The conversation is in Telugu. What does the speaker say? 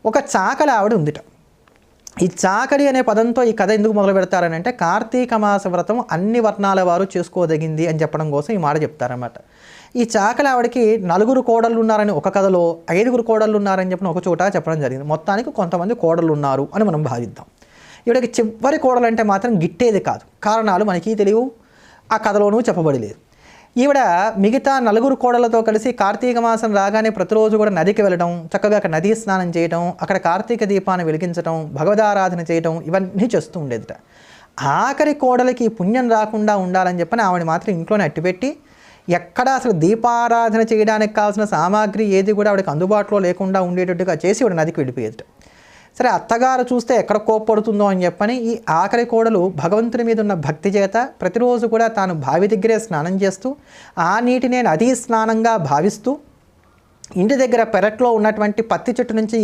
ఒక చాకలి ఆవిడ ఉందిట. ఈ చాకలి అనే పదంతో ఈ కథ ఎందుకు మొదలు పెడతారని అంటే, కార్తీక మాస వ్రతం అన్ని వర్ణాల వారు చేసుకోదగింది అని చెప్పడం కోసం ఈ మాట చెప్తారన్నమాట. ఈ చాకలి ఆవిడకి 4 కోడళ్ళు ఉన్నారని ఒక కథలో, 5 కోడళ్ళు ఉన్నారని చెప్పిన ఒక చోట చెప్పడం జరిగింది. మొత్తానికి కొంతమంది కోడళ్ళు ఉన్నారు అని మనం భావిద్దాం. ఈవిడకి చివరి కోడలు అంటే మాత్రం గిట్టేది కాదు. కారణాలు మనకి తెలియవు, ఆ కథలోనూ చెప్పబడి లేదు. ఈవిడ మిగతా 4 కోడళ్ళతో కలిసి కార్తీక మాసం రాగానే ప్రతిరోజు కూడా నదికి వెళ్ళడం, చక్కగా అక్కడ నదీ స్నానం చేయడం, అక్కడ కార్తీక దీపాన్ని వెలిగించడం, భగవదారాధన చేయడం, ఇవన్నీ చేస్తూ ఉండేదిట. ఆఖరి కోడలికి పుణ్యం రాకుండా ఉండాలని చెప్పని ఆవిడ మాత్రం ఇంట్లోనే అట్టిపెట్టి, ఎక్కడ అసలు దీపారాధన చేయడానికి కావాల్సిన సామాగ్రి ఏది కూడా ఆవిడకి అందుబాటులో లేకుండా ఉండేటట్టుగా చేసి ఆవిడ నదికి వెళ్ళిపోయేదిట. సరే, అత్తగారు చూస్తే ఎక్కడ కోప్పడుతుందో అని చెప్పని ఈ ఆఖరి కోడలు భగవంతుని మీద ఉన్న భక్తి చేత ప్రతిరోజు కూడా తాను బావి దగ్గరే స్నానం చేస్తూ, ఆ నీటినే నదీ స్నానంగా భావిస్తూ, ఇంటి దగ్గర పెరట్లో ఉన్నటువంటి పత్తి చెట్టు నుంచి